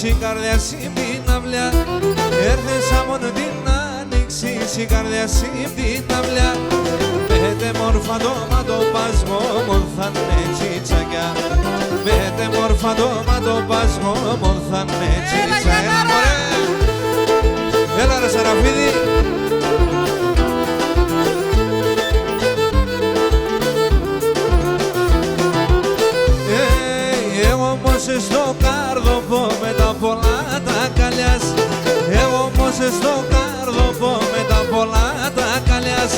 η καρδιά στην αυλιά. Έρθες μόνο την άνοιξη, η καρδιά στην αυλιά. Μετεμόρφα το ματοπάσμο μου θα είναι τσιτσακιά. Μετεμόρφα το ματοπάσμο μου θα είναι τσιτσακιά. Έλα ρε Σαραφίδη. Εγώ όμως στο κάρδοπο με τα πολλά τα καλιάς. Εγώ όμως στο κάρδοπο με τα πολλά τα καλιάς.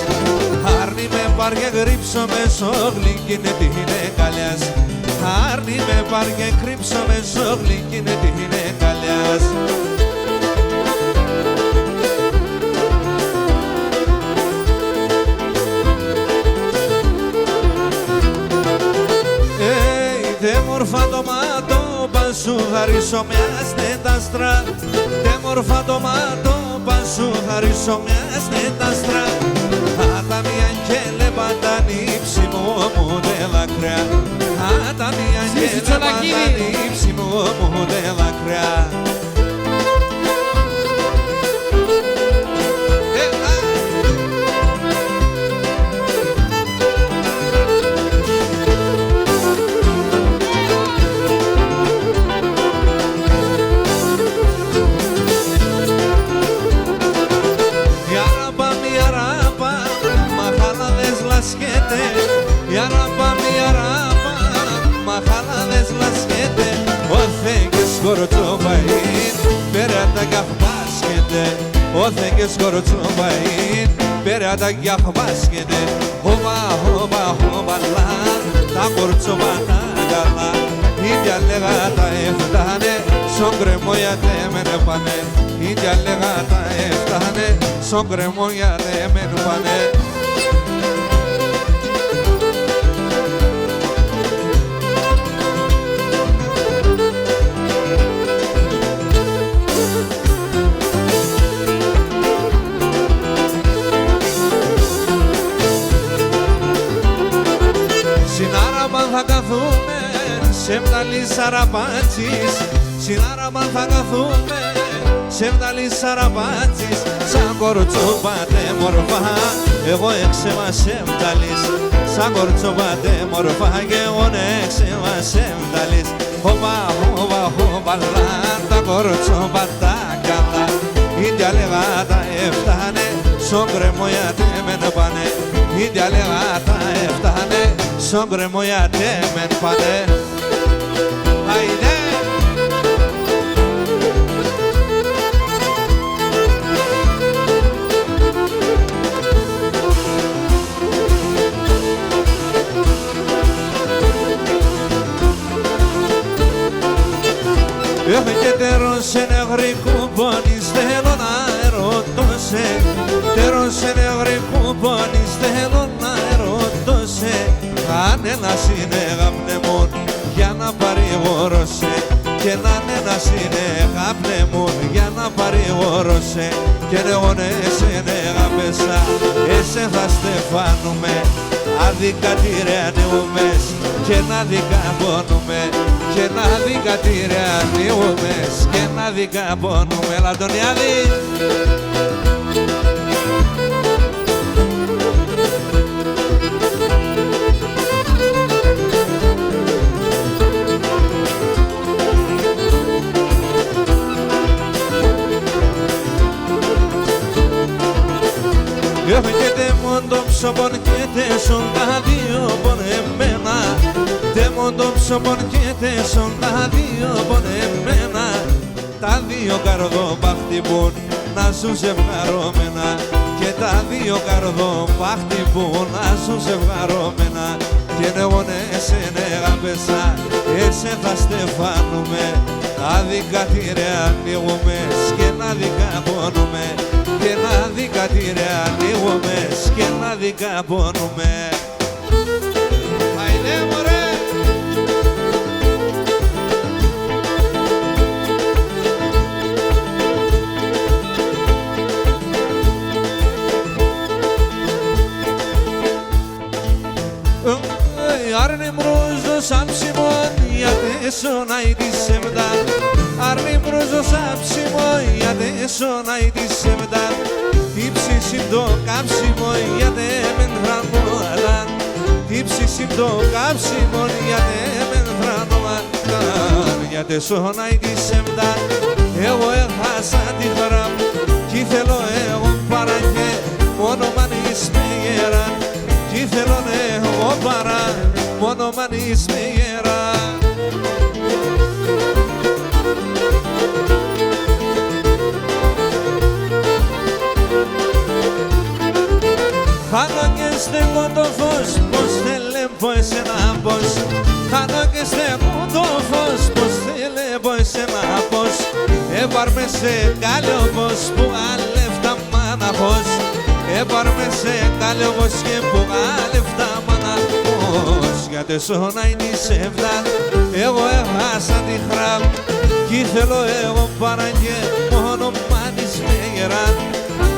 Άρνη με πάρ και κρύψω με σόγλι κι είναι τι είναι καλιάς. Άρνη με πάρ και κρύψω με σόγλι κι είναι τι είναι καλιάς. Δε μορφά το μάτωπα σου θα ρίξω μια στετάστρα. Δε μορφά το μάτωπα σου θα ρίξω μια στετάστρα. Άτα μια αγγέλε παντανύψη μου δε δάκρυα. Άτα μια αγγέλε παντανύψη μου δε δάκρυα. Για ράπα μια ράπα, μα χαλάδες λασκέται. Όθε και σκορτσόμπαΐν, πέρα τα καχμπάσκεται. Όθε και σκορτσόμπαΐν, πέρα τα καχμπάσκεται. Χωβα, χωβα, χωβαλά, τα κορτσόμπα τα καλά. Ίδια λέγα τα έφτανε, στον κρεμό γιατί μεν πάνε. Ίδια λέγα τα έφτανε, στον κρεμό γιατί μεν πάνε. Θα καθούμε σε βδαλή σαραπάτσις. Συνάραμα θα καθούμε σε βδαλή σαραπάτσις. Σαν κορτσόπατε μορφά εγώ έξεμα σε βδαλής. Σαν κορτσόπατε μορφά και εγώ έξεμα σε βδαλής. Χωβα, χωβα, χωβαλά τα κορτσόπατα καλά. Ίδια λέγα τα έφτανε, στον κρεμό γιατί μεν πάνε. Ίδια λέγα τα έφτανε, στον κρεμό γιατί μεν πάνε. Άιντε! Έχω και τέρος σε νευρικού πόνης, θέλω να ερωτώ σε. Τέρος σε νευρικού πόνης, θέλω να ερωτώ σε. Κανένας είναι γαπνεμόν για να παρηγορώ-σε. Και να ένας είναι γαπνεμόν για να παρηγορώ-σε. Και εγώ εσένα αγαπέσα, εσέ θα στεφάνουμε. Άδικα τη ρε ανοίγουμες και να δικα πόνουμε. Και να δικα τη ρε ανοίγουμες και να δικα πόνουμε. Λαντωνιάδη! Έχετε μόνο το ψωμόν και τέσσον τα δύο πονεμένα. Τε μόνο το ψωμόν και τέσσον τα δύο πονεμένα. Τα δύο καρδόπα χτυπούν να σου ζευγαρώμενα. Και τα δύο καρδόπα χτυπούν να σου ζευγαρώμενα. Και εγώ εσένα αγαπέσα, εσέ θα στεφάνουμε. Άδικα τη ρε ανοίγουμες και να δικα πόνουμε. Και να δικα τη ρε ανοίγουμες και να δικα πόνουμε. Άιντε μωρέ! Άρνη μρούζο σαν ψημόν, γιατί σωνάει τη σεμδά. Αρνή μπρούζο σάψιμο γιατί σωνάει τη σεβδά. Τύψη το κάψιμο γιατί μεν θρανόλαν. Τύψη το κάψιμο γιατί μεν θρανόλαν. Γιατί σωνάει τη σεβδά. Εγώ έχασα τη χαρά μου κι θέλω εγώ παρά και μόνο μ' με γερά. Κι θέλω εγώ παρά μόνο μ' με γερά. Χάνω και στέκω το φως, πως θέλεμπω εσένα πως. Χάνω και στέκω το φως, πως θέλεμπω εσένα πως. Έπαρ με σε κάλιο πως που αλεύτα μάναχος. Έπαρ με σε κάλιο πως και που αλεύτα μάναχος. Γιατί σωνάει τη σεβδά, εγώ έχασα τη χράμ. Κι θέλω εγώ παρά και μόνο μάνεις με γεράν.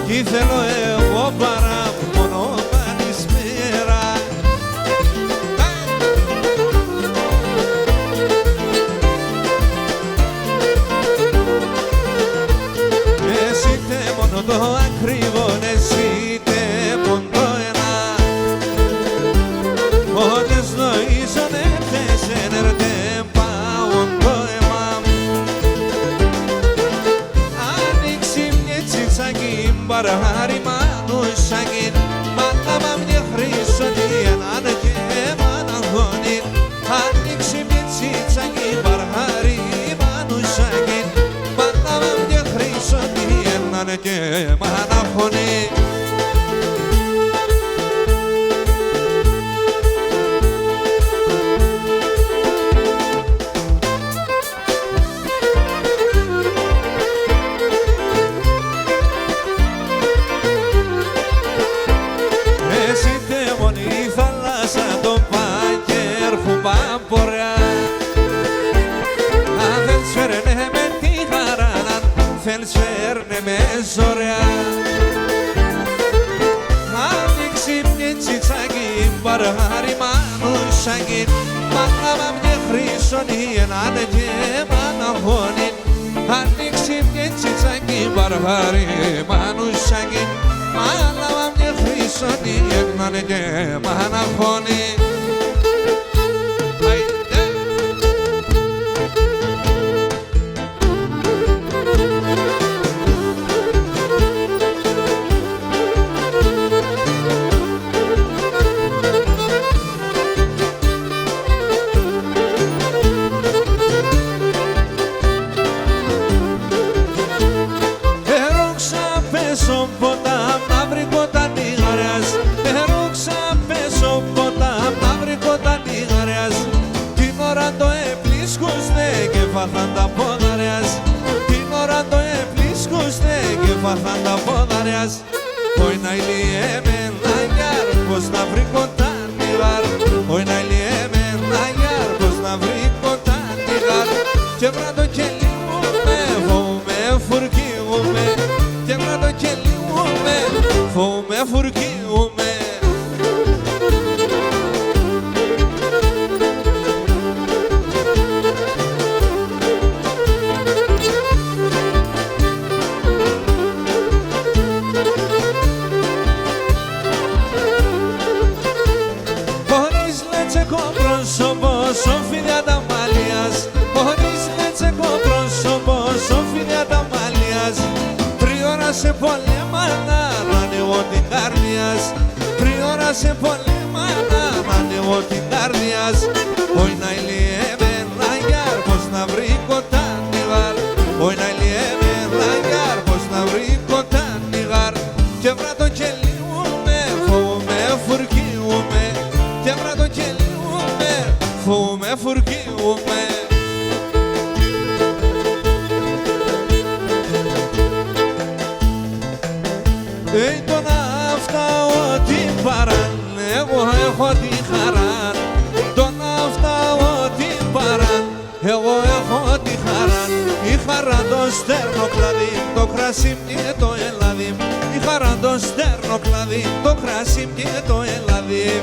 Κι θέλω εγώ παρά μόνο μάνεις με γεράν. Εσύ τε μόνο το ακριβό, εσύ τε μόνο το ένα. Ότες νοήσον έρθες ενέρτε πάω το αίμα. Άνοιξη μια τσιτσάκι μπαρχάρι μανούσακι. Μάναμα μια χρυσονία να και μαναγώνει. Άνοιξη μια τσιτσάκι μπαρχάρι μανούσακι. Μάναμα μια χρυσονία να και μαναγώνει. Θέλεις φέρνε με ζωριά. Άνοιξη μια τσιτσάκι μπαρχάρι μανούσακι. Μάναμα μια χρυσονία να και μαναγώνει. Άνοιξη μια τσιτσάκι μπαρχάρι μανούσακι. Μάναμα μια χρυσονία να και μαναγώνει. Φάχαν τα πόδαρες, την ώρα το επλίσκουστε και φάχαν τα πόδαρες. Όι να ηλιέμαι να γιάρ, πως να βρει κοντά νιγάρ. Όι να ηλιέμαι να γιάρ, πως να βρει κοντά νιγάρ. Και βράτο και λιγούμε, φοβούμε φουρκίγουμε. Και βράτο και λιγούμε, φοβούμε φουρκίγουμε. Σοφίδια τα μαλλιάς, χωρίς λέτσεκο πρόσωπο, σοφίδια τα μαλλιάς. Τριώρα σε πολέμα να ανοίγω την καρδιάς. Τριώρα σε πολέμα να ανοίγω την καρδιάς. Όχι να ηλιέμαι να γιάρ, πως να βρει κοντά νιγάρ. Όχι να ηλιέμαι να γιάρ, πως να βρει κοντά νιγάρ. Και βράτο και λιγούμε, φοβούμε φουρκίγουμε. Και βράτο και λιγούμε, φοβούμε φουρκίγουμε. Τον αυτά ό,τι παράν, εγώ έχω τη χαρά. Τον αυτά ό,τι παράν, εγώ έχω τη χαρά. Η χαρά το στέρνο κλαδί, το κρασί και το ελάδι. Η χαρά το στέρνο κλαδί, το κρασί και το ελάδι.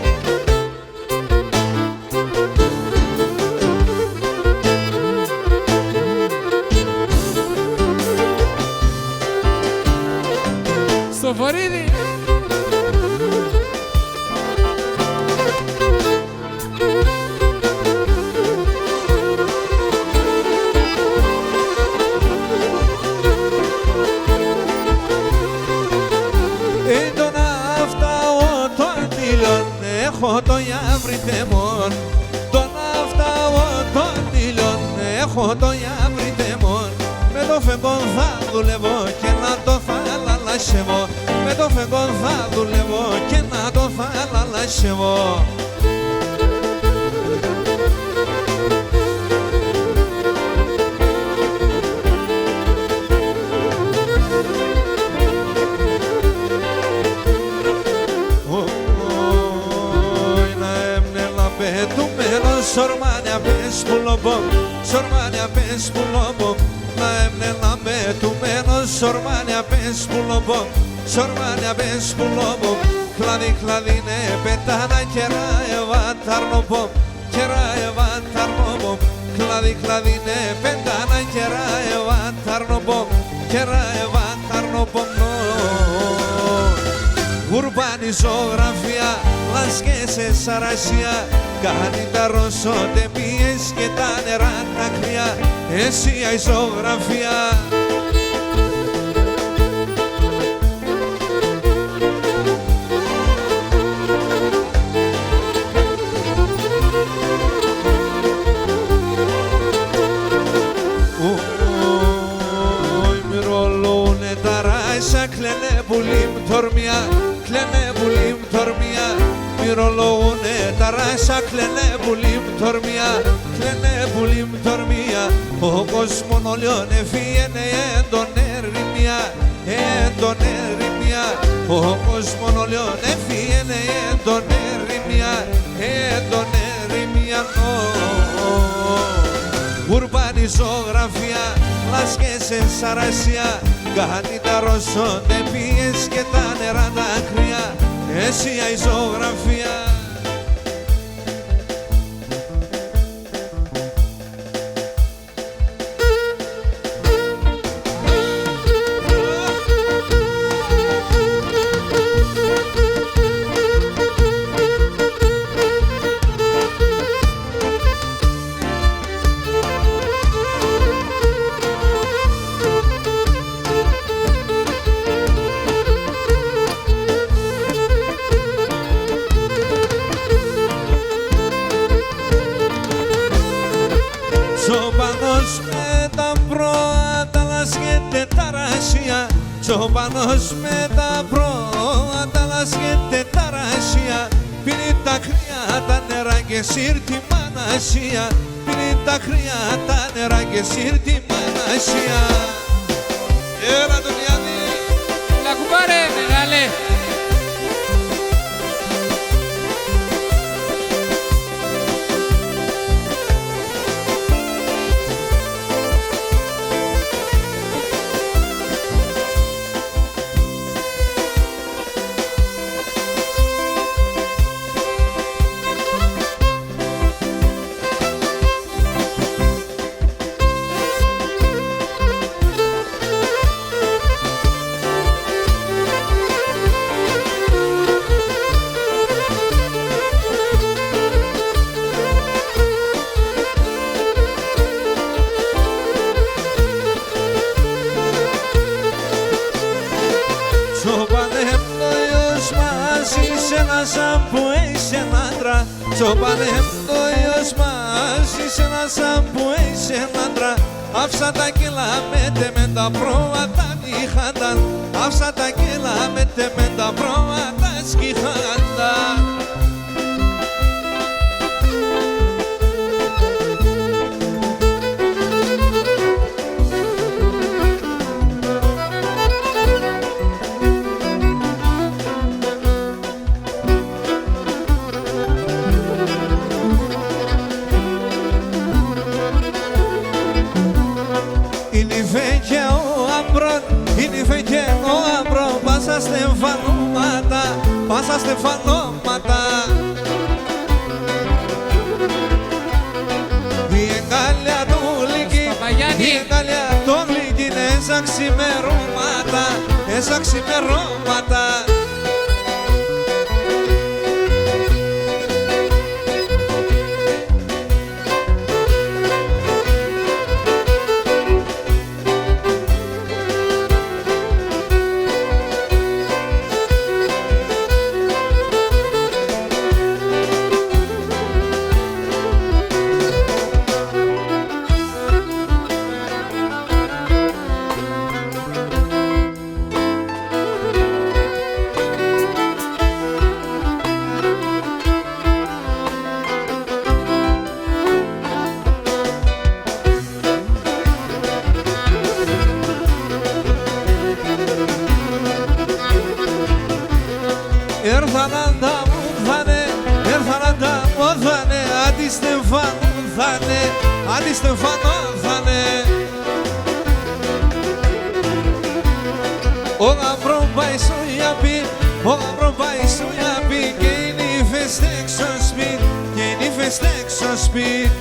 έχω το ιαβριτεμόν. Με το φεγγόν θα δουλεύω και να το θαλασσεύω. Με το φεγγόν θα δουλεύω και να το θαλασσεύω. Σορμάνια πες που λομπομ, σορμάνια πες που λομπομ. Να έμνε να με του μένω, σορμάνια πες που λομπομ, σορμάνια πες που λομπομ. Κλαδί κλαδί ναι πετάνα κερά ευαταρνοπομ, κερά ευαταρνοπομ. Κλαδί κλαδί ναι πετάνα κερά ευαταρνοπομ, κερά ευαταρνοπομ. Ουρμπάνη ζωγραφία, λάσκες σε σαρασία. Κάνει τα ρωσοτεμίες και τα νερά τα κρύα. Εσύ η ζωγραφία. Μυρολούνε τα ράισα, κλαίνε πουλίμ τορμιά, κλαίνε πουλίμ τορμιά. Μυρολογούνε τα ράσα, κλαίνε πουλίμ τορμιά, κλαίνε πουλίμ τορμιά. Ο κόσμον όλιον εφίαινε έντον ερημιά, έντον ερημιά. Ο κόσμον όλιον εφίαινε έντον ερημιά, έντον ερημιά. Ουρμπάνη ζωγραφία, λάσκες σε σαρασία. Κάνει τα ρωσοτεμίες και τα νερά τα κρύα. Εσύ η ζωγραφία. Τσοπανός με τα πρόαταλας και τεταράσια. Πίνει τα κρύα τα νερά και σύρτη μανασία. Πίνει τα κρύα τα νερά και σύρτη μανασία. Έλα τον Ιάννη. Έλα κουμπάρε μεγάλε. Στο πανεπτόιος μας είσαι ένας που είσαι άντρα. Άφησα τα κιλά με τα πρόβατα νυχάντα. Άφησα τα κιλά με τα πρόβατα σκυχάντα. Πάσα στεφανώματα, πάσα στεφανώματα. Η εγκάλια του λύκη, η εγκάλια του λύκη, έσα ξημερώματα, έσα ξημερώματα. στεφανό θα'ναι, άντι στεφανό θα'ναι. Ο γαμπρό πάει στο γιαπί, ο γαμπρό πάει στο γιαπί και οι νύφες έξω σπίτι, και οι νύφες έξω σπίτι.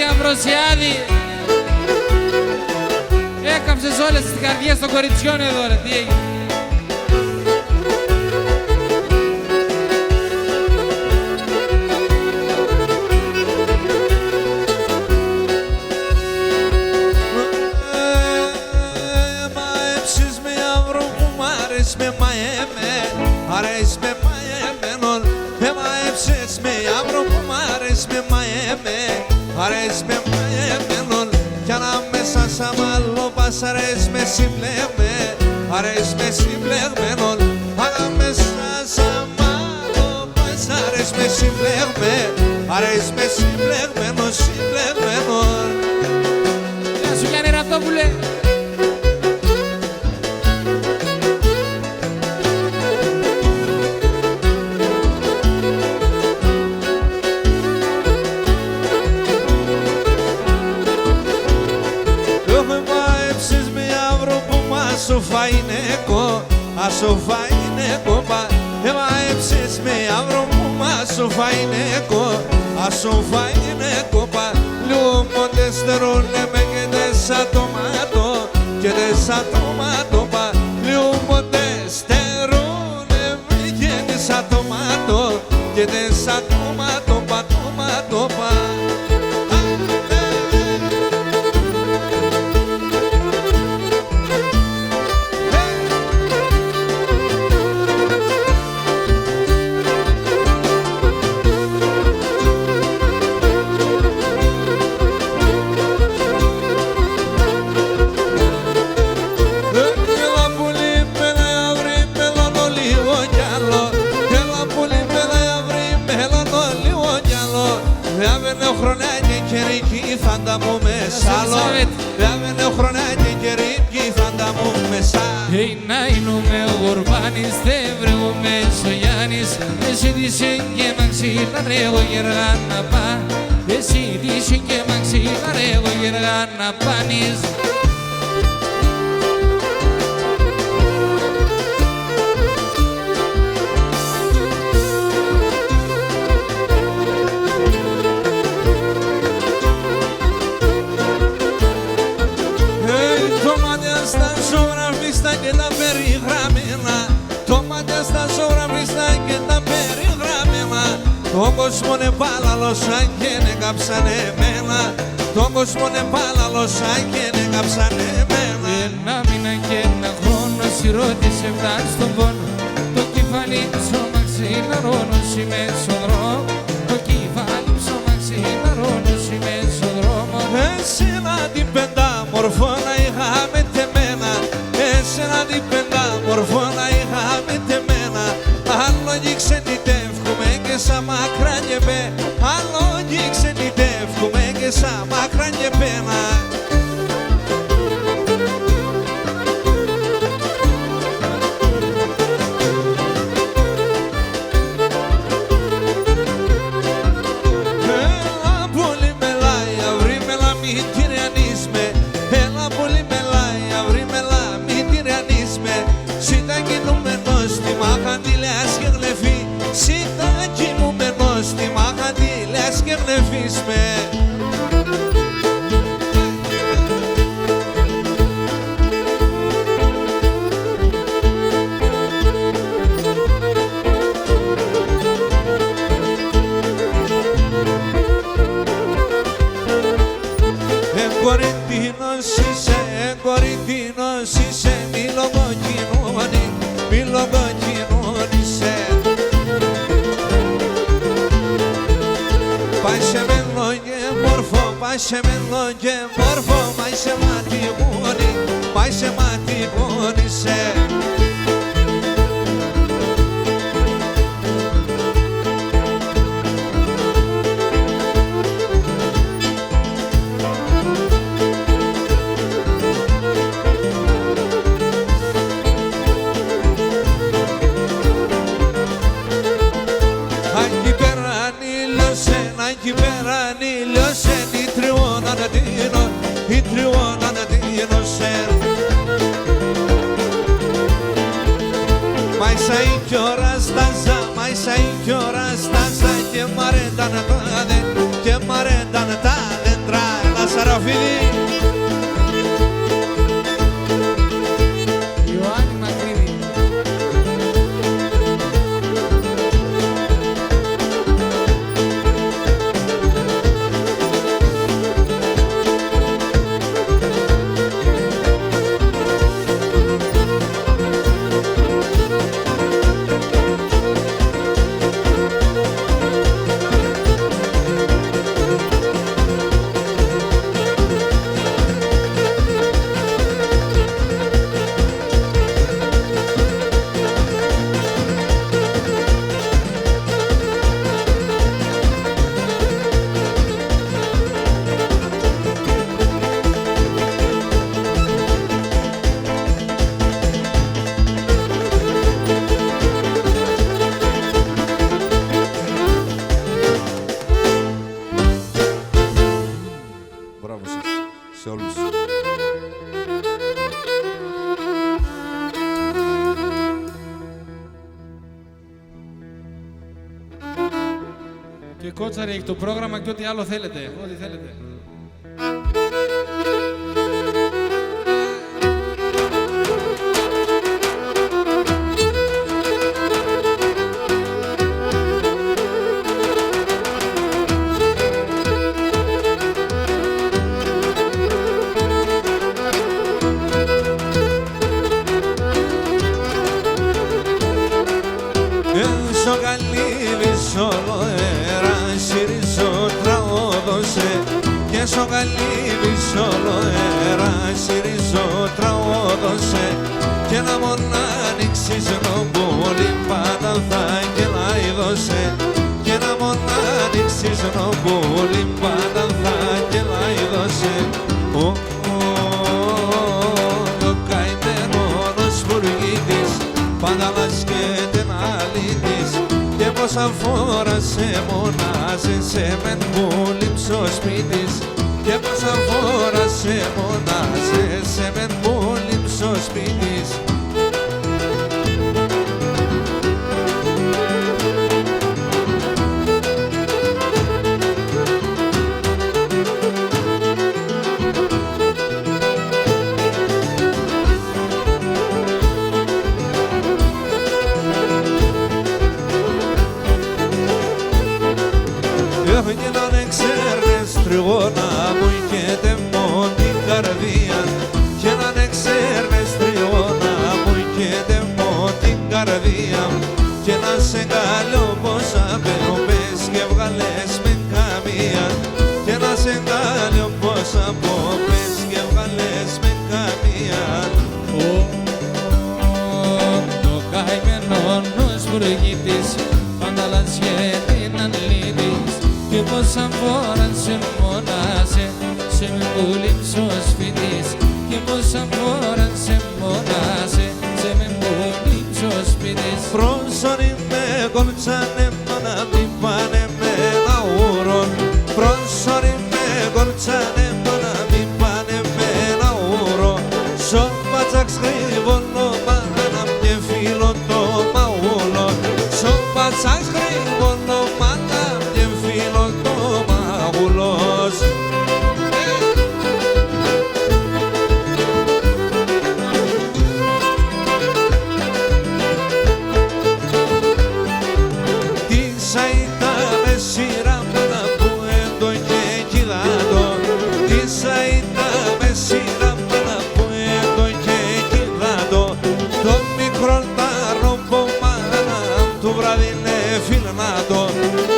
Αμβροσιάδη, έκαψες όλες τις καρδιές των κοριτσιών εδώ, ρε, τι έγινε? Μαέψεις με αυρό που μ' άρες με μαέμαι, αρέσει με μαέμενον. Μαέψεις με αυρό που μ' άρες με μαέμαι, αρέσει με μαέμενον. Κι ανάμεσα σαν μαλλόπας αρέσει με συμπλέγμε, αρέσει με συμπλεγμένον. Ανάμεσα σαν μαλλόπας αρέσει με συμπλέγμε, αρέσει με συμπλεγμένον, συμπλεγμένον. Γεια σου Γιάννη Ραπτόπουλε. Ασο φαϊνέκο, ασο φαϊνέκο, μαέψεις με αύρο που μάσο φαϊνέκο, ασο φαϊνέκο, λίγο μοντεστερό λέμε και τεσσα τομάτο, και τεσσα τομάτο, λίγο μοντεστερό λέμε και τεσσα τομάτο, και τεσσα τομάτο, τομάτο, φάντα μου μεσάλο, λάβαινε χρονάκι και ρίπκι φάντα μου μεσάλο. Να είναι ο Γορμπάνης, δεν ο Μεσογιάννης, εσύ δίσαι και μ' αξίλα ρε εγώ γεργά να πά, εσύ δίσαι και μ' αξίλα ρε εγώ γεργά να πάνεις. Και τα περιγραμμένα, το μάτια στα ζωγραφιστά και τα περιγραμμένα. Τον κόσμο είναι πάλαλος σαν και είναι κάψανε εμένα, τον κόσμο είναι πάλαλος σαν και είναι κάψανε εμένα. Ένα μήνα και ένα χρόνο σιρώτησε φτάνει στον πόνο, το κεφάλι ψώμα ξυλαρώνος είμαι στον δρόμο, το κεφάλι ψώμα ξυλαρώνος είμαι στον δρόμο. Εσένα την πεντάμορφωνα είχαμε τεμένα, εσένα την πεντάμορφωνα είχαμε τεμένα. Άλλο κι ξενιτεύχουμε και σαν μακρά και πέ, άλλο κι ξενιτεύχουμε και σαν μακρά και πένα. Κορινθίνος είσαι, μιλοκοκκινώνει, μιλοκοκκινώνησε. Πάει σε μέλλον και μόρφο, πάει σε μέλλον και μόρφο, πάει σε ματιγόνι, πάει σε ματιγόνησε. μ' αρέταν τα δέντρα, και μ' αρέταν τα δέντρα. Ένα Σαραφίδη. Ιωάννη Μακρύδη. Μπράβο σας, σε όλους. Και Κότσαρη έχει το πρόγραμμα και ό,τι άλλο θέλετε. Ό,τι θέλετε. Στο καλύβι όλο αέρα συρίζω τραόδωσε, και στο καλύβι όλο αέρα συρίζω τραόδωσε, και να μον άνοιξεις νομπούλι πάντα θα γελάιδωσε, και να μον άνοιξεις νομπούλι πάντα θα γελάιδωσε. Ο καημένος σπουργίτης πάντα λασκέται να λύτης, και πόσα φορά σε μονάζει σε μεν που λείψω σπίτης, και πόσα φορά σε μονάζει σε μεν που λείψω σπίτης. Και να ξέρεις τριγώνα μου και τεμώ την καρδία, και να ξέρεις τριγώνα μου και τεμώ την καρδία, και να σε καλώ πως απέω πες και βγάλες με καμία, και να σε καλώ πως απώ πες και βγάλες με καμία. Το καημένος σπουργίτης πάντα λασιέται να λύτης, και πόσα φορά σε μονάσε σε με που λείψω σπίτης, και πόσα φορά σε μονάσε σε με που λείψω σπίτης. Πρόσωροι με κολτσάνε μα να μην πάνε με ένα ουρό, πρόσωροι με κολτσάνε μα να μην πάνε με ένα ουρό, σώπατσαξ γρήγονο μα να mnie φίλο το μαούλο, σώπατσαξ γρήγονο μα να mnie φίλο το μαούλος.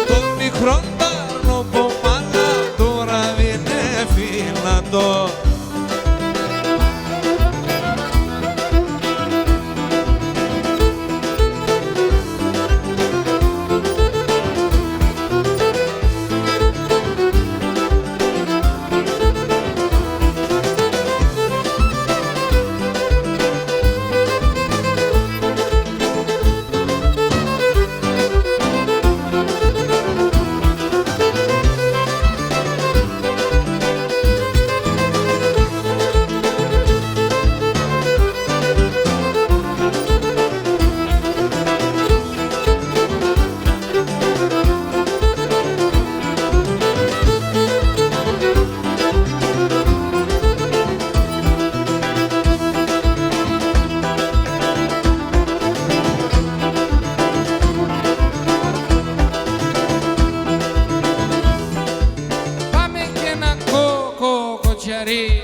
Το μικρό τάρνο που μάνα τώρα είναι φύλατο. Τζαρί.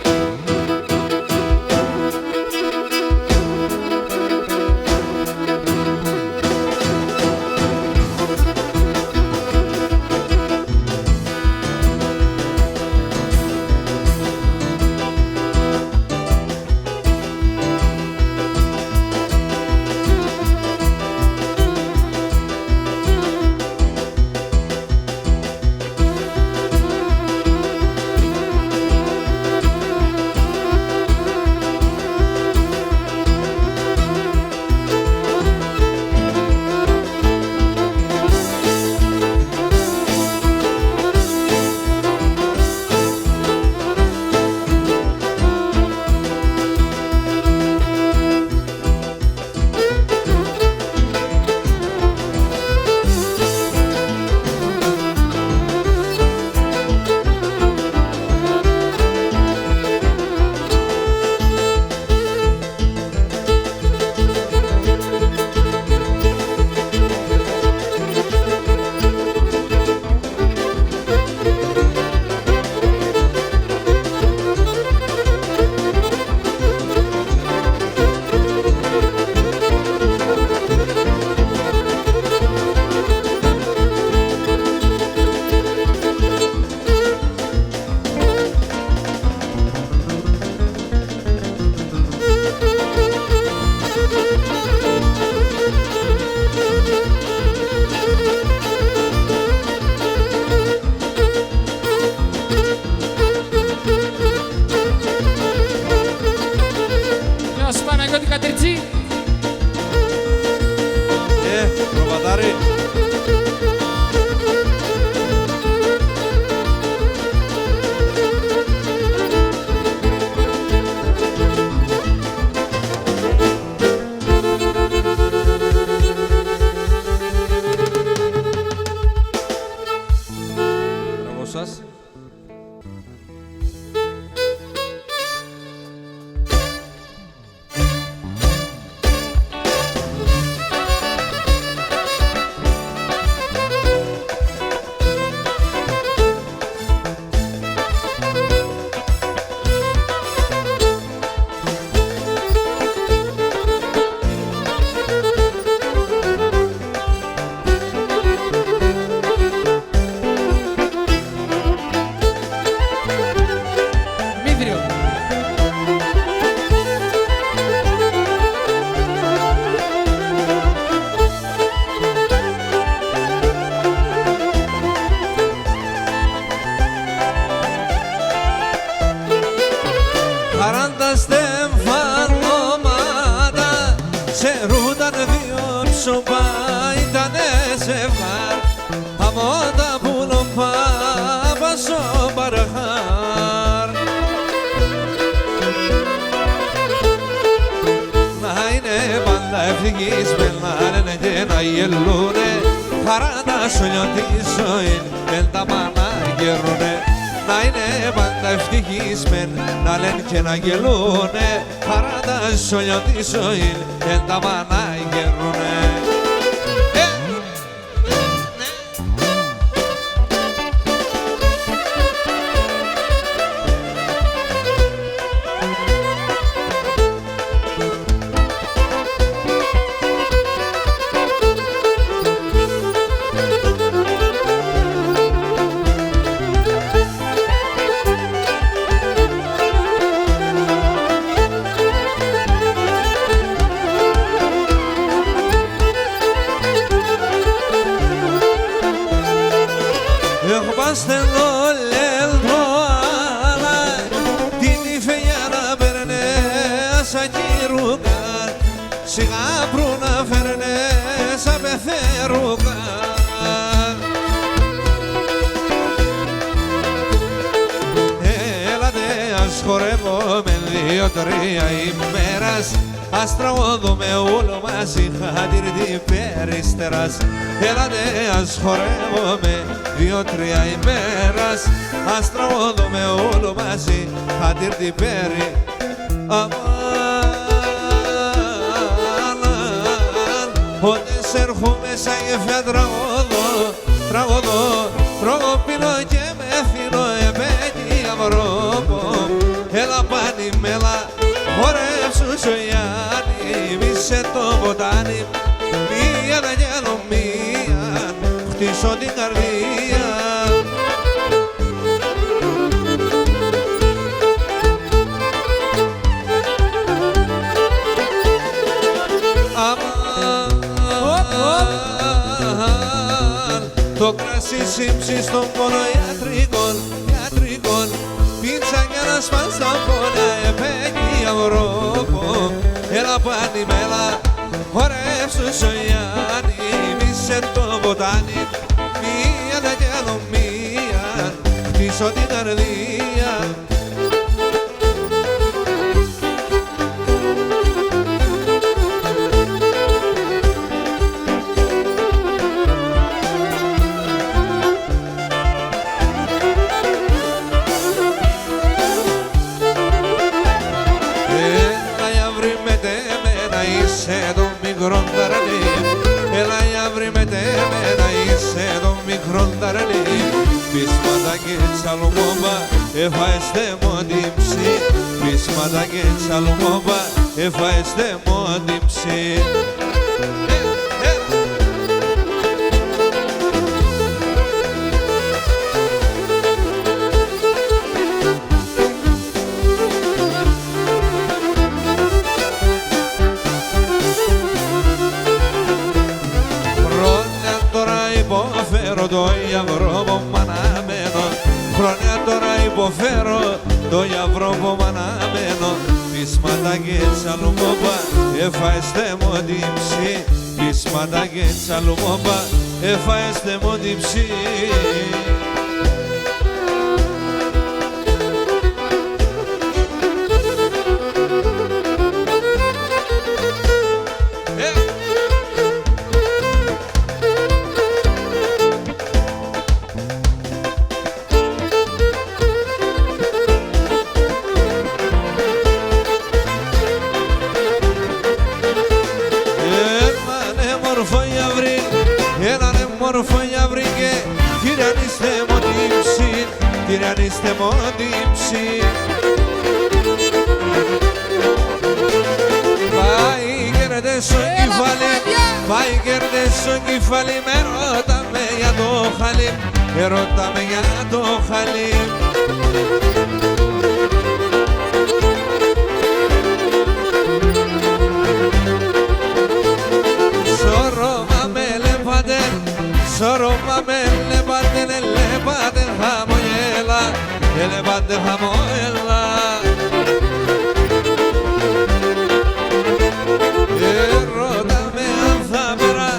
Προβατάρι. Μπράβο σας. Χαράντα στεφανώματα ξερούνταν δύο ψωπά, ήτανε ζευγάρ από τα πουλοπάπα στο παρχάρ. Να είναι πάντα ευτυχισμένα λένε και να γελούνε, χαράντα σου νιώθει η ζωή δεν τα παναγγελούνε. Να είναι πάντα ευτυχισμένοι, να λένε και να γελούνε, χαράντα σόλια τη ζωή, δεν τα παναγγελούνε. Στενό λέλτο αλλά την υφαιά να παίρνε σαν κυρούκα, σιγά πρού να φέρνε σαν πεθερούκα. Έλατε ας χορεύουμε 2-3 ημέρας, ας τραγωδούμε όλο μαζί χάτηρ την περιστεράς. Έλατε ας χορεύουμε 2-3 ημέρας, ας τραγωδούμε όλο μαζί χάτηρ την περι. Όταν σ' έρχομαι σαν γεφιά τραγωδώ, τρώγω πίνω και με φύνω επέτει αμρόπο. Μεσογειάννη, μίσε το ποτάνι, μία να γίνω μία, χτίσω την καρδία. Το κράσι σύμψη στον πόνο ιατρικών πίτσα για να σπάς τα πόνα επέγει Ευρώπο. Έλα πάνι μέλα, χορεύσου Σογιάννη, μίσε το ποτάνι, μία να γίνω μία, χτίσω την καρδία. Έλα για βρει με τέμενα, είσαι το μικρό ταρελί. Πείσματα και τσαλμόμπα, εφαεστε μοντύψη. Πείσματα και τσαλμόμπα, εφαεστε μοντύψη. Το Ιαυρό μαναμένο, χρόνια τώρα υποφέρω το Ιαυρό μαναμένο. Πείσματα και τσαλμόμπα, εφαεστε μοντύψη. Πείσματα και τσαλμόμπα, εφαεστε μοντύψη. Τυραννίστε μοντύψη. Πάει κέρδες στο κεφάλι, πάει κέρδες στο κεφάλι. Με ρώταμε για το χαλί, με ρώταμε για το χαλί. Σώρωμα με λεπάτεν, σώρωμα με λεπάτεν, λεπάτεν χαμογέλα, λεπάτεν χαμογέλα. Ερώτα με αν θα πέρα,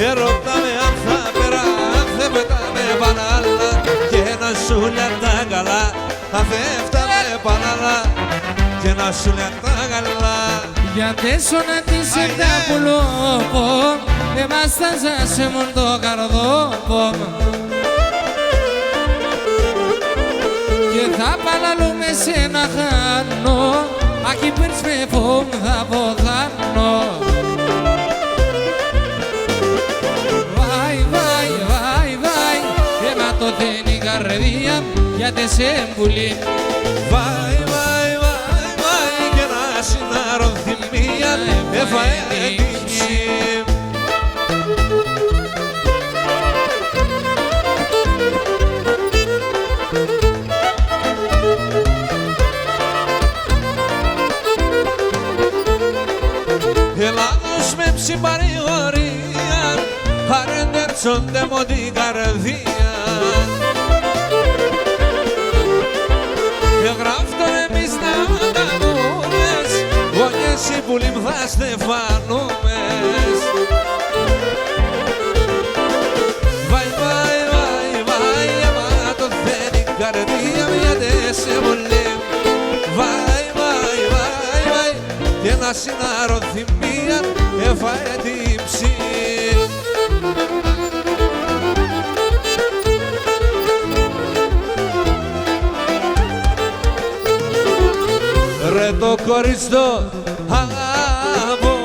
ερώτα με αν θα πέρα, αν δεν πετάμε πανάλα και να σου λέει τα καλά, αν δεν φτάμε πανάλα και να σου λέει τα καλά. Για τέσσερα της επτάπουλόπο, εμάσταζα σε μόνο το καρδόπο. Και θα παλαλούμε σε ένα χάνω, άχι πέρς με φόμ θα βοθάνω. Βάι, βάι, βάι, βάι, έμα το θένει καρδία για τεσέμπουλη. Βάι, βάι, βάι, βάι, και να συνάρω θυμία, εφαέντηση. Ελλάδος με ψηπαρηγορία, χαρεντέψονται μου την καρδία. Και γράφτω εμείς να ανταγούμες, γονιές οι πουλίμ θα στεφανούμες. Βάι, βάι, βάι, βάι, άμα το θέλει η καρδία μια τεσσεβολή. Βάι, βάι, βάι, βάι, και να συνάρω θυμία έφαε την ψή. Ρε το κοριστό αγαπώ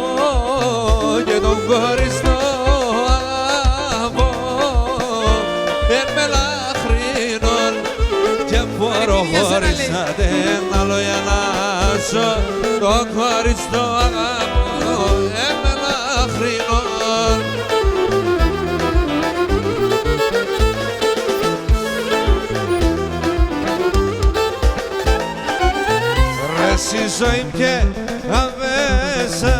και τον κοριστό αγαπώ. Με λαχρίνων και μπορώ χωρίς άλλο για να δώσω το κορίτσι το αγαπώ εμελαχρινό. Ρε εσύ ζωή και αβέσα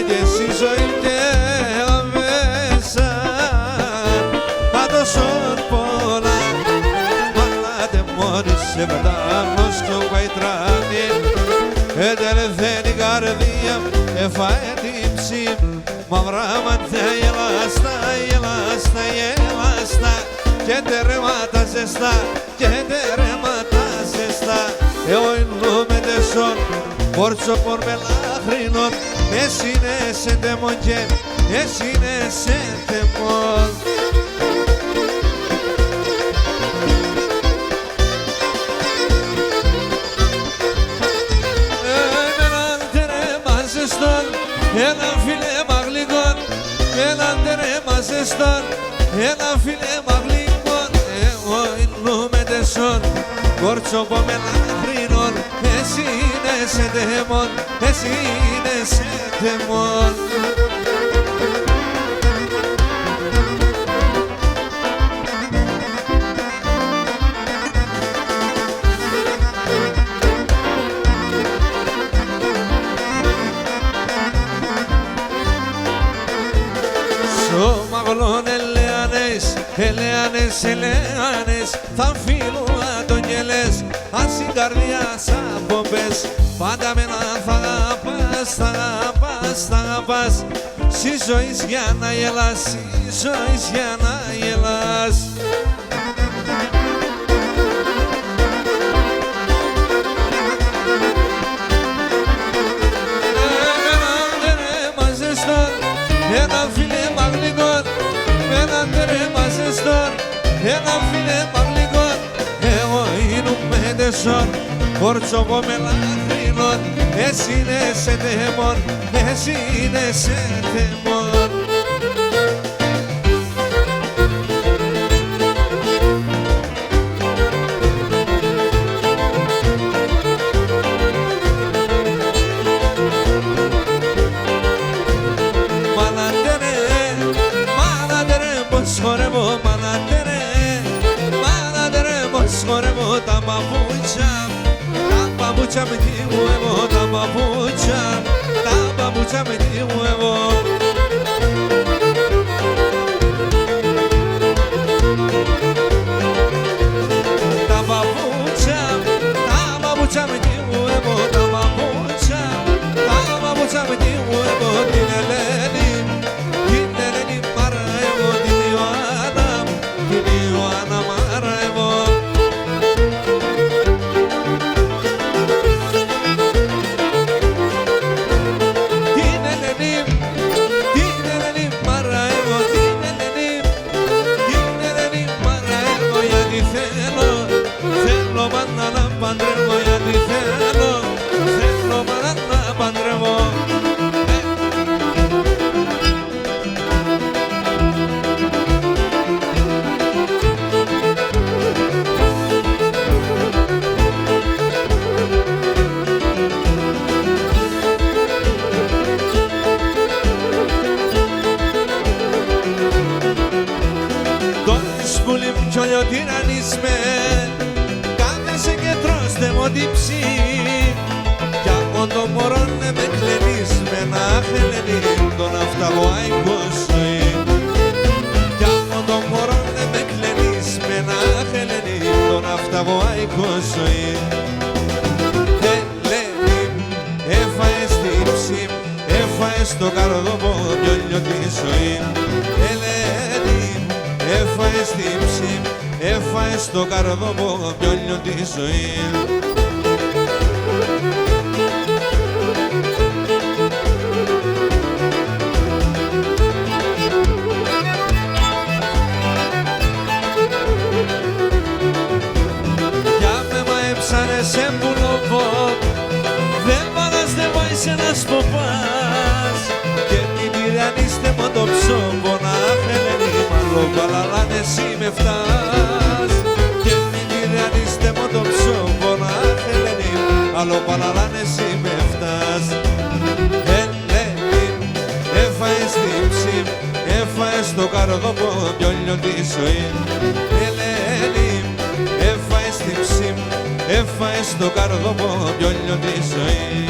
και εσύ ζωή και αβέσα πάντωσον πολλά μαλάτε μόνοι σε πετάμνος το παϊτράδι εντελεθαίνει η καρδία εφαέ την ψήμ μαυρά μάτια γελάστα, γελάστα, γελάστα και τερέματα ζεστά, και τερέματα ζεστά εγώ ινούμε τεσόν πόρτσο πορ μελαχρινόν εσύ είναι σε τεμόν και εσύ είναι σε τεμόν. Έναν τερέμα ζεστόν, έναν φιλέμα γλυκόν, έναν τερέμα ζεστόν, έναν φιλέμα γλυκόν εγώ ινούμε τεσόν πόρτσο πορ μελαχρινόν εσύ είναι σε τεμόν, εσύ είναι σε τεμόν. Σώμαγλων ελεανές, ελεανές, ελεανές θα φίλουα τον γελές ας η καρδιά σαν πομπές πάντα με έναν θα αγαπάς, θα αγαπάς, θα αγαπάς στη ζωής για να γελάς, στη ζωής για να γελάς. Έναν τερέμα ζεστόν, έναν φιλέμα γλυκόν, έναν τερέμα ζεστόν, έναν φιλέμα γλυκόν εγώ είνουμε τεσόν πόρτσο πο μελαχρινόν εσύ είναι σε τεμόν, εσύ είναι σε τεμόν. Χορεύω μανατερέ, μανατερέ πως χορεύω τα παπούτσια με τίγου εγώ, τα παπούτσια με τίγου εγώ. Τα παπούτσια με τίγου εγώ, τα παπούτσια με τίγου εγώ την Ελένη, την Ελένη μάρα εγώ, την Ιωάννα μάρα εγώ. Την Ελένη μάρα εγώ, την Ελένη μάρα εγώ γιατί θέλω μάνα να παντρεύω, γιατί θέλω μάνα να παντρεύω. Κι όλιο τυραννίσμε κάθεσαι και τρώστε μου την ψή κι από το μωρό με κλενίσμε να χελενεί τον αυταγωαϊκό ζωή κι από το μωρό με κλενίσμε να χελενεί τον αυταγωαϊκό ζωή. Ελένη έφαες την ψή, έφαες το καρδόπο πιόλιο τη ζωή. Ελένη έφαες την ψή, έφαες το καρδόπο πιόλιο τη ζωή. Για με μαέψανε σε πουλοπό, δεν πας, δεν πάει σε ένας ποπάς και την τυραννίστε μου το ψόμπο να χελενεί μάλλον παλαλάν εσύ με φτάς και μην τυραννίστε μου το ψόμπο να χελενεί άλλο παλαλάνε εσύ με φτάς. Ελένη, έφαες την ψήμ, έφαες το καρδοποντιόλιο τη ζωή. Ελένη, έφαες την ψήμ, έφαες το καρδοποντιόλιο τη ζωή.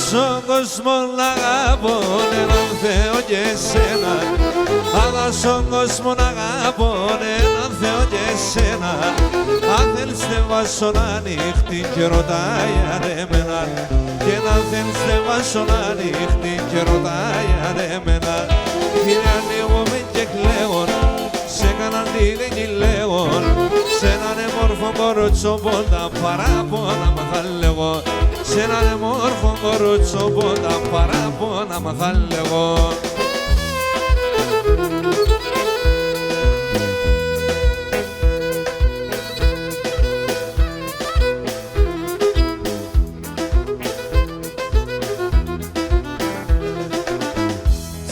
Στον κόσμο να αγαπώ έναν Θεό και εσένα. Στον κόσμο να αγαπώ έναν Θεό και εσένα. Αν θέλεις δεν βάσω να ανοιχτή και ρωτάει αν εμένα. Και να θέλεις δεν βάσω να ανοιχτή και ρωτάει αν εμένα. Κύριε ανοίγομαι και κλαίων, σε κανέναν τι δεν κυλαίων. Σε έναν εμόρφο κορότσο πόντα παράπονα μ' θα λέγω. Σε έναν εμόρφο κορότσο πόντα παράπονα μ' θα λέγω.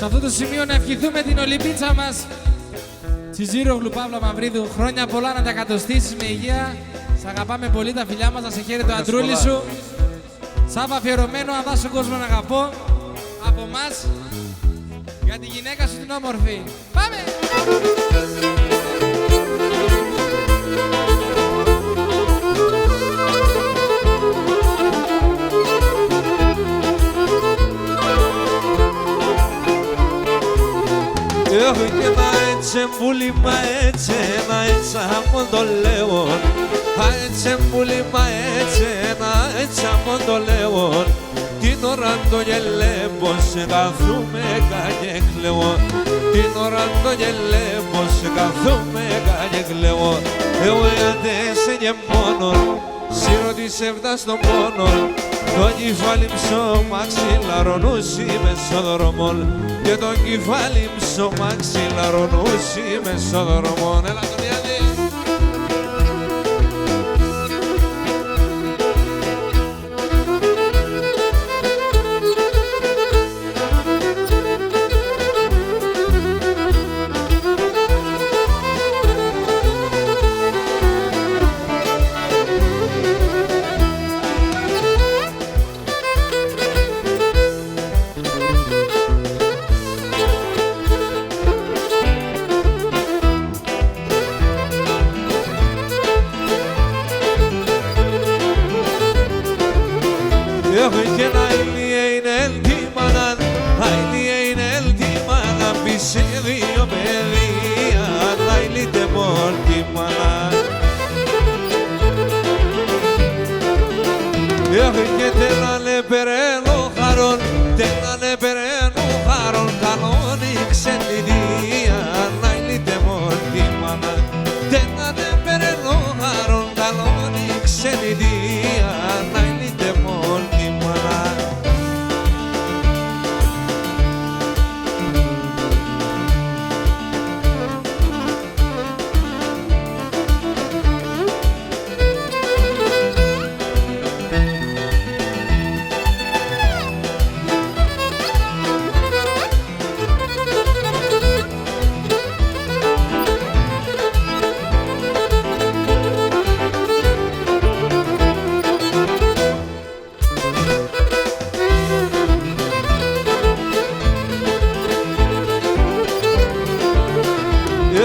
αυτό το σημείο να ευχηθούμε την Ολυμπίτσα μας Τσιζήρογλου Παύλα Μαυρίδου. Χρόνια πολλά να τα κατοστήσεις με υγεία. Σ' αγαπάμε πολύ, τα φιλιά μας, να σε χαίρει το αντρούλι σου. Σάβα αφιερωμένο, αν δώσω κόσμο να αγαπώ. Από μας, για τη γυναίκα σου την όμορφη. Πάμε! Έχω και ένα ετσεμπούλημα, ένα από το λέον. Ετσεμπούλημα, ένα από το λέον. Την ώρα το γελέμπος καθούμε καγεκλαιό. Την ώρα το γελέμπος καθούμε καγεκλαιό. Εγώ άντεσε και μόνον, σύρω της εύτα στον πόνο. Το κεφάλι ψώμα ξυλαρονούσι μεσοδρομών. Και το κεφάλι ψώμα ξυλαρονούσι μεσοδρομών. Έλα το διάδει. Έχω και ένα είναι ελτίμαναν, είναι ελτίμαναν, πήσε δύο παιδεία, αιλίτε μόρτιμαναν. Έχω και τένανε περαίνω χαρόν, τένανε περαίνω χαρόν, κανόνι ξενιδία, αιλίτε μόρτιμαναν. Τένανε περαίνω χαρόν, κανόνι ξενιδία, αιλίτε μόρτιμαναν.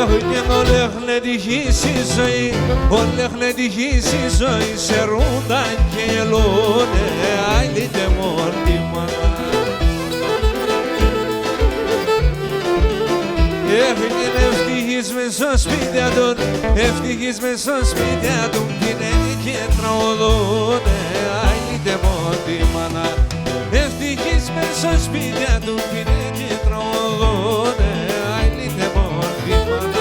Έχω και ολεχνετυχής η ζωή, ολεχνετυχής η ζωή, σε ρούντα και γελούνε, άιλιτε μόρτιμανα. Έχω και ευτυχής μες στο σπίτια των, ευτυχής μες στο σπίτια των, πίνε και τραγουδούνε, άιλιτε μόρτιμανα. Ευτυχής μες στο σπίτια των, πίνε και τραγουδούνε, άιλιτε μόρτιμανα.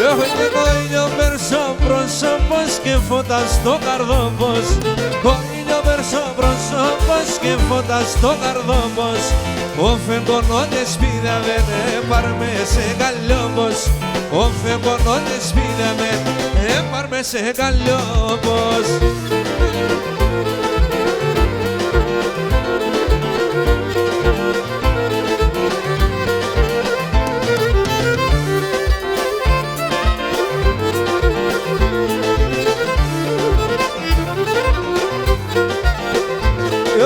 Έχω και κόλλιο περσό πρόσωπος και φώτα στο καρδόπος. Κόλλιο περσό πρόσωπος και φώτα στο καρδόπος. Ο φεγκονότες σπίδα δεν έπαρμε σε καλλιόπος. Ο φεγκονότες σπίδα δεν έπαρμε σε καλλιόπος.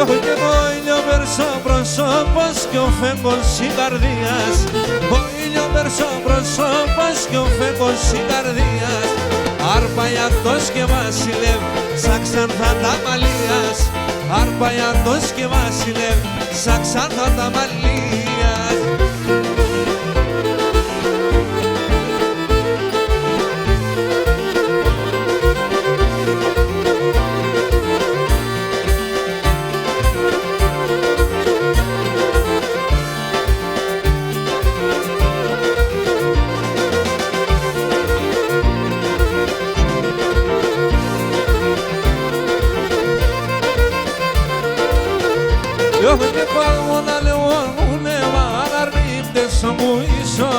Έχω και το ήλιο περσό πρόσωπος και ο φέγγος η καρδίας. Ο ήλιο περσό πρόσωπος και ο φέγγος η καρδίας. Αρπαγιατός και βασιλεύ, σαν ξανθά τα μαλλίας. Αρπαγιατός και βασιλεύ, σαν ξανθά τα μαλλίας. Έχω και πάω να λεωνούνε μαγαρνίπτες όπου ίσο.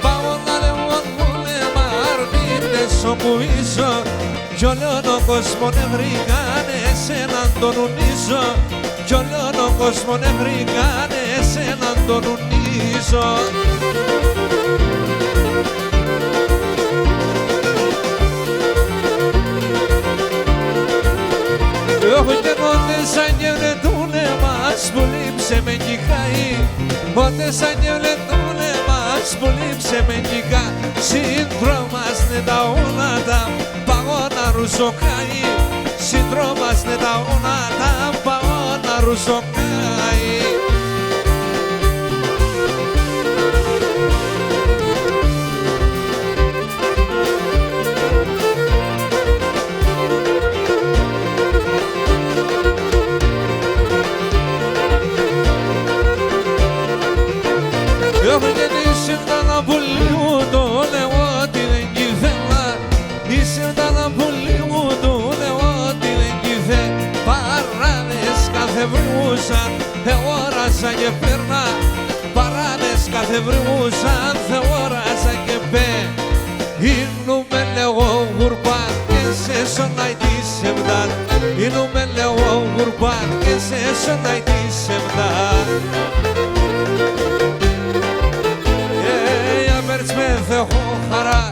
Πάω να λεωνούνε μαγαρνίπτες όπου ίσο. κι όλον ο κόσμο βρήκανε εσέναν τον ουνίζω, κι όλον ο κόσμο βρήκανε εσέναν τον ουνίζω. Και πότε σαν και βρετούνε μας που λείψε με κυχαεί, πότε σαν και βρετούνε μας που λείψε με κυχά, συντρώμασνε τα όνατα παγώνα ρουσοκαεί, συντρώμασνε τα όνατα παγώνα ρουσοκαεί. Έχω γεννήσει τα πουλί μου, το λέω ότι δεν κυθέλα. Είσαι τα πουλί μου, το λέω ότι δεν κυθέ. Παράδες κάθε βρούσαν, θεόρασα και πέρνα. Παράδες κάθε βρούσαν, θεόρασα και πέ. Ήνουμε λέγω γουρπάν και σε σωνάει τη σεβδάν. Ήνουμε λέγω γουρπάν και σε σωνάει τη σεβδάν. Έχω χαρά,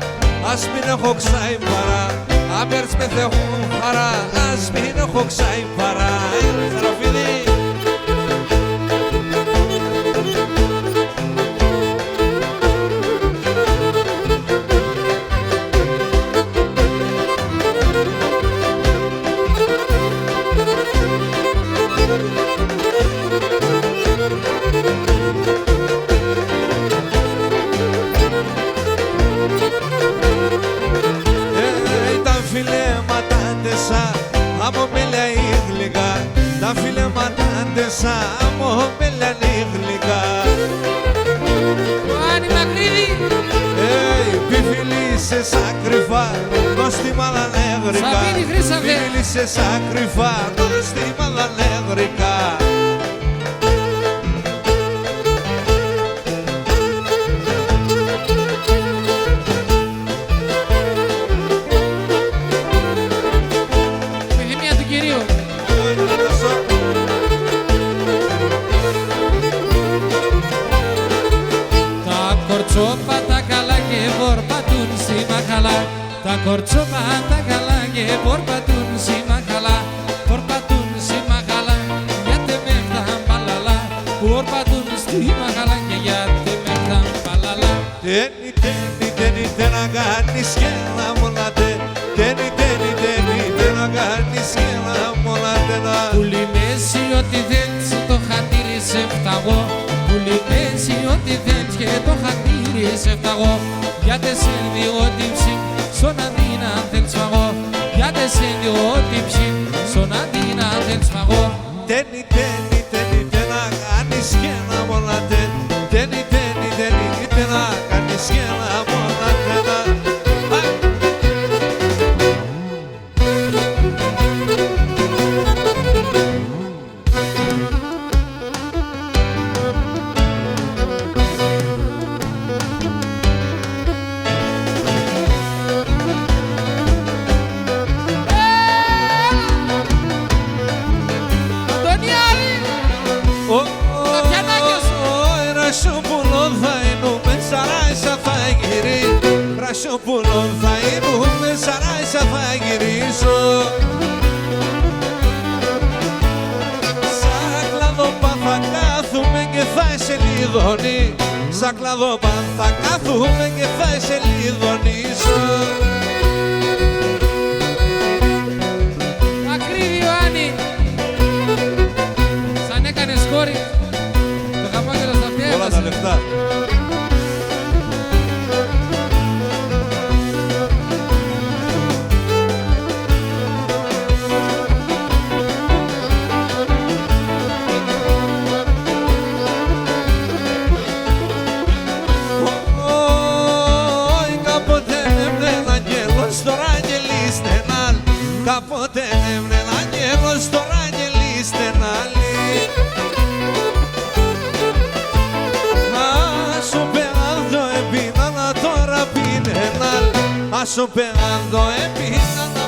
ας μην έχω ξάει παρά. Άμπερτς με έχω χαρά, ας μην έχω ξάει παρά. Χαροφίδι. Άμμο με λέει γλυκά, τα φιλέματα ντεσά, άμμο με λέει γλυκά. Άνι Μακρύδη! Πιφιλίσαι σαν κρυφά, νόστιμα δανέγρικα. Σαββίδη Χρύσαβε! Πιφιλίσαι σαν κρυφά, νόστιμα δανέγρικα. Κορτσόπα τα καλά και πορπατούν στη μαχαλά. Τα κορτσόπα τα καλά και πορπατούν στη μαχαλά. Πορπατούν στη μαχαλά γιατί με τα μπαλαλά. Πορπατούν στη μαχαλά και γιατί με τα μπαλαλά. Τένι, τένι, τένι, τε να κάνεις και να μολάτε. Τένι, τένι, τένι, τε να κάνεις και να μολάτε. Πουλιμέσι ό,τι θέλεις το χατήρι σε φταγώ. Πουλιμέσι ό,τι θέλεις και το χατήρι σε φταγώ. Γιατί σε διότι ψη, στον αντίνα θέλεις φαγώ. Γιατί σε διότι ψη, στον αντίνα θέλεις φαγώ. Τένι, τένι, τένι, τε να κάνεις και να μολάτε. Τένι, τένι, τένι, τε να κάνεις και να μολάτε. Ρασόπουλο θα ήμουν, σαράισα θα γυρίσω. Σαν κλαδόπα θα κάθουμε και θα σε λιδωνεί. Σαν κλαδόπα θα κάθουμε και θα σε λιδωνήσω. Μακρύδη Ιωάννη, σαν έκανες κόρη, το χαμόγελο στα αυτιά όλα τα λεφτά. Κάποτε έμνε αγγέλος, τώρα αγγελίστε να λέει. Άσο πεγάδο επίνανα τώρα πίνε να. Άσο πεγάδο επίνανα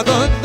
πάντοτε